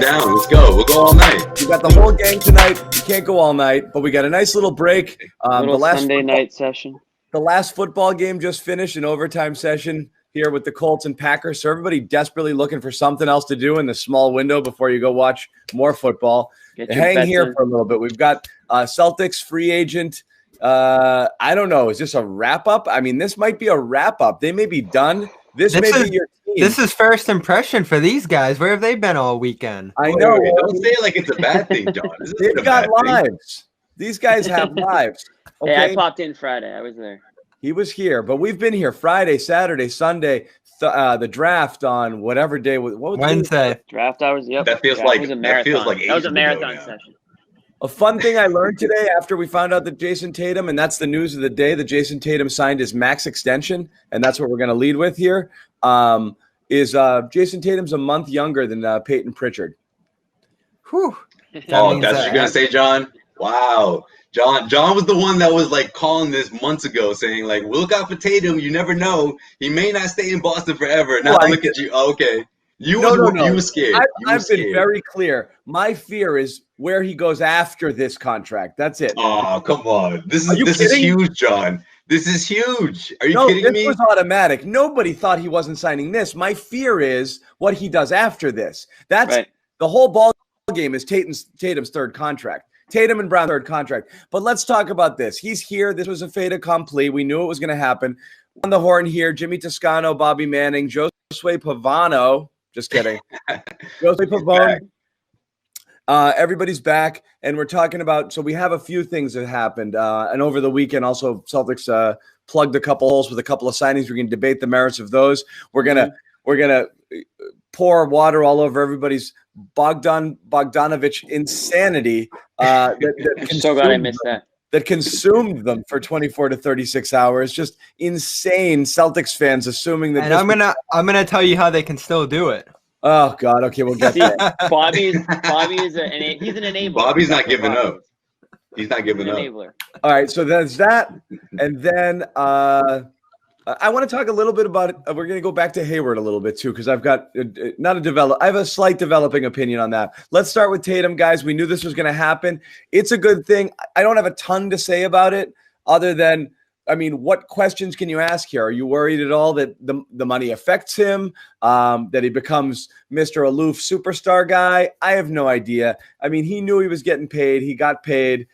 down. Let's go. We'll go all night. We got the whole gang tonight. We can't go all night, but we got a nice little break. Little Sunday night session. The last football game just finished, an overtime session here with the Colts and Packers. So everybody desperately looking for something else to do in the small window before you go watch more football. Hang here for a little bit. We've got Celtics free agent. I don't know. Is this a wrap-up? I mean, this might be a wrap-up. They may be done. This may be your team. This is first impression for these guys. Where have they been all weekend? I know. Don't say it like it's a bad thing, John. They've got lives. These guys have lives. Okay? Hey, I popped in Friday. I was there. He was here, but we've been here Friday, Saturday, Sunday, the draft on whatever day. What was Wednesday. Draft hours, yep. That feels like a marathon. That was a marathon session. A fun thing I learned today after we found out that Jayson Tatum, and that's the news of the day, that Jayson Tatum signed his max extension, and that's what we're going to lead with here, is Jayson Tatum's a month younger than Peyton Pritchard. Whew. That's what you're going to say, John? Wow. John was the one that was like calling this months ago, saying like, "Look out for Tatum. You never know. He may not stay in Boston forever." Now look at you. Oh, okay, you were scared. I've been very clear. My fear is where he goes after this contract. That's it. Oh, come on. This is huge, John. This is huge. Are you kidding me? This was automatic. Nobody thought he wasn't signing this. My fear is what he does after this. That's right. The whole ball game is Tatum's third contract. Tatum and Brown third contract. But let's talk about this. He's here. This was a fait accompli. We knew it was going to happen. On the horn here, Jimmy Toscano, Bobby Manning, Josue Pavano. Just kidding. Josue Pavone. Everybody's back, and we're talking about. So we have a few things that happened, and over the weekend, also Celtics plugged a couple holes with a couple of signings. We're going to debate the merits of those. We're gonna pour water all over everybody's Bogdanovich insanity. I'm so glad I missed that. That consumed them for 24 to 36 hours. Just insane Celtics fans assuming that. And I'm gonna tell you how they can still do it. Oh God. Okay, we'll get there. Bobby is he's an enabler. Bobby's not giving up. He's not giving up. Enabler. All right, so there's that, and then I want to talk a little bit about it. We're going to go back to Hayward a little bit too, because I've got I have a slight developing opinion on that. Let's start with Tatum, guys. We knew this was going to happen. It's a good thing. I don't have a ton to say about it, other than, I mean, what questions can you ask here? Are you worried at all that the money affects him, that he becomes Mr. Aloof superstar guy? I have no idea. I mean, he knew he was getting paid. He got paid.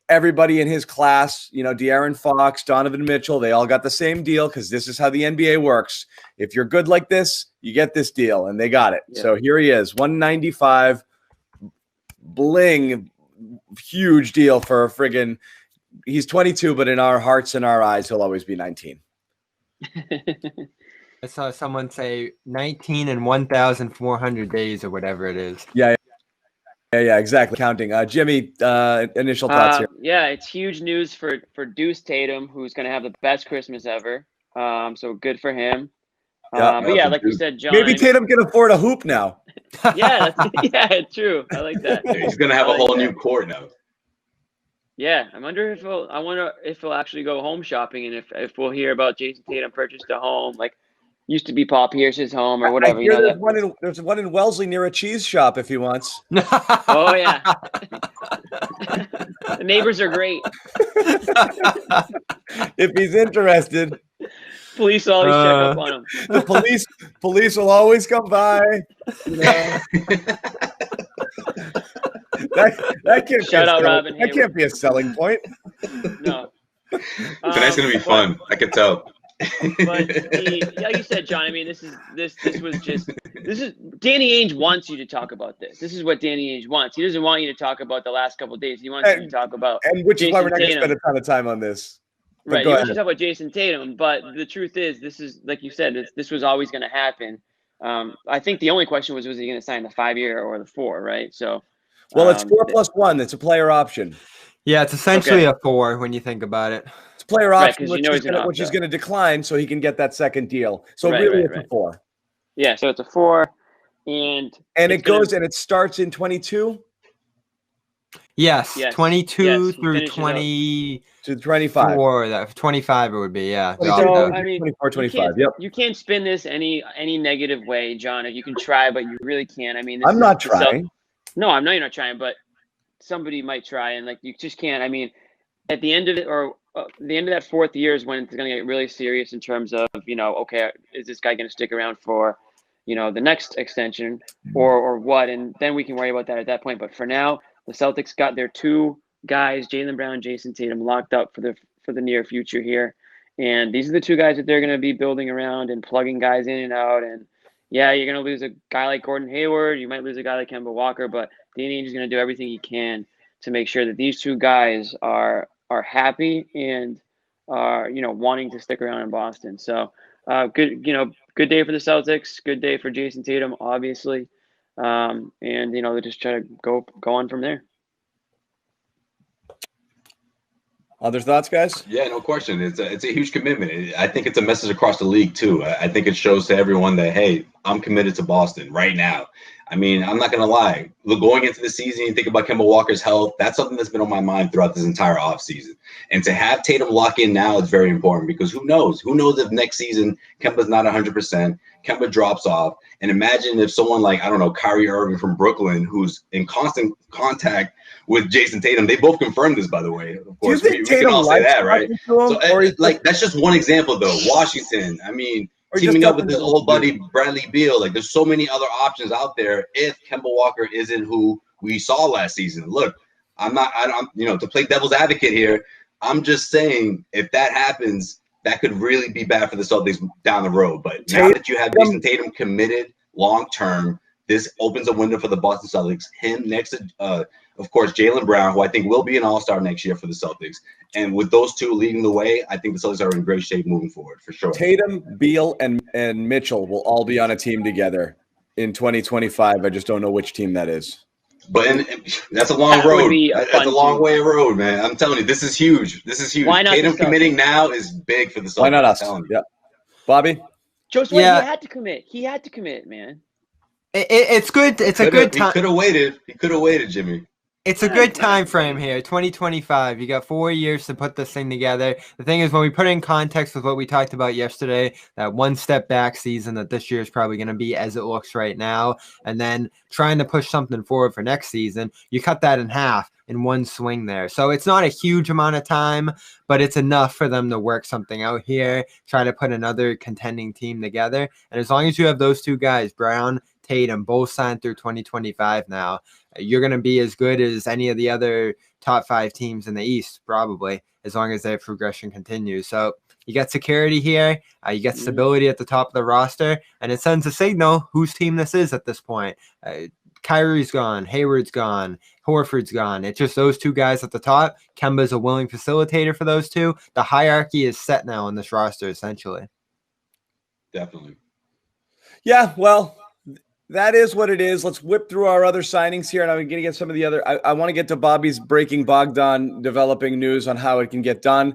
Everybody in his class, De'Aaron Fox, Donovan Mitchell, they all got the same deal because this is how the NBA works. If you're good like this, you get this deal, and they got it. Yeah. So here he is, 195, bling, huge deal for a friggin' – he's 22, but in our hearts and our eyes, he'll always be 19. I saw someone say 19 and 1,400 days or whatever it is. Yeah, exactly. Counting. Jimmy, initial thoughts here. Yeah, it's huge news for Deuce Tatum, who's going to have the best Christmas ever. So good for him. But yeah, like you said, John. Maybe Tatum can afford a hoop now. Yeah, true. I like that. Yeah, he's going to have a whole new court now. Yeah, I wonder if he'll actually go home shopping, and if we'll hear about Jayson Tatum purchased a home, like used to be Paul Pierce's home or whatever. There's one in Wellesley near a cheese shop if he wants. Oh yeah, the neighbors are great. If he's interested, police always check up on him. The police will always come by. That can't shout out Robin. That can't be a selling point. No. Tonight's gonna be fun. I can tell. But like you said, John, I mean, this is Danny Ainge wants you to talk about this. This is what Danny Ainge wants. He doesn't want you to talk about the last couple of days. He wants you to talk about which is why we're not going to spend a ton of time on this. Right. He wants to talk about Jayson Tatum, but the truth is, this is, like you said, this was always going to happen. I think the only question was he going to sign the 5-year or the 4, right? So, well, it's 4+1. It's a player option. Yeah, it's essentially a 4 when you think about it. It's a player option, which he's going to decline so he can get that second deal. So it's a 4. Yeah, so it's a 4, and it starts in 22. Yes, 22 through 20 to 25. 25 it would be, yeah. So, I mean, 24, 25. You can't spin this any negative way, John. You can try, but you really can't. I mean, I'm not trying. No, I know you're not trying, but somebody might try, and like you just can't. I mean, at the end of it, or the end of that 4th year is when it's going to get really serious in terms of, okay, is this guy going to stick around for, the next extension or what? And then we can worry about that at that point. But for now, the Celtics got their 2 guys, Jaylen Brown, Jayson Tatum, locked up for the near future here. And these are the 2 guys that they're going to be building around and plugging guys in and out. And yeah, you're going to lose a guy like Gordon Hayward. You might lose a guy like Kemba Walker, but Danny Ainge is going to do everything he can to make sure that these 2 guys are happy and are wanting to stick around in Boston. So good day for the Celtics. Good day for Jayson Tatum, obviously, and they just try to go on from there. Other thoughts, guys? Yeah, no question. It's a huge commitment. I think it's a message across the league too. I think it shows to everyone that, hey, I'm committed to Boston right now. I mean, I'm not going to lie. Look, going into the season, you think about Kemba Walker's health. That's something that's been on my mind throughout this entire offseason. And to have Tatum lock in now is very important because who knows? Who knows if next season Kemba's not 100%, Kemba drops off. And imagine if someone like, I don't know, Kyrie Irving from Brooklyn, who's in constant contact with Jayson Tatum. They both confirmed this, by the way. Of course, we can all say that, right? So, that's just one example, though. Washington, I mean, teaming up with his old buddy Bradley Beal. Like, there's so many other options out there if Kemba Walker isn't who we saw last season. Look, I'm to play devil's advocate here, I'm just saying if that happens, that could really be bad for the Celtics down the road. But now that you have Jayson Tatum committed long-term, this opens a window for the Boston Celtics. Him next to, of course, Jaylen Brown, who I think will be an all-star next year for the Celtics. And with those 2 leading the way, I think the Celtics are in great shape moving forward, for sure. Tatum, Beal, and Mitchell will all be on a team together in 2025. I just don't know which team that is. But that's a long road. That's a long way road, man. I'm telling you, this is huge. This is huge. Why not Tatum committing now is big for the Celtics. Why not us? Yeah. Bobby? Joseph, he had to commit. He had to commit, man. It's good. It's a good time. He could have waited. He could have waited, Jimmy. It's a good time frame here, 2025. You got 4 years to put this thing together. The thing is, when we put it in context with what we talked about yesterday, that one step back season that this year is probably going to be as it looks right now, and then trying to push something forward for next season, you cut that in half in one swing there. So it's not a huge amount of time, but it's enough for them to work something out here, try to put another contending team together. And as long as you have those 2 guys, Brown, Tatum, both signed through 2025 now, you're going to be as good as any of the other top 5 teams in the East, probably, as long as their progression continues. So you got security here, you got stability at the top of the roster, and it sends a signal whose team this is at this point. Kyrie's gone, Hayward's gone, Horford's gone. It's just those 2 guys at the top. Kemba's a willing facilitator for those 2. The hierarchy is set now on this roster, essentially. Definitely. Yeah, well, that is what it is. Let's whip through our other signings here, and I'm going to get some of the other. I want to get to Bobby's breaking Bogdan developing news on how it can get done.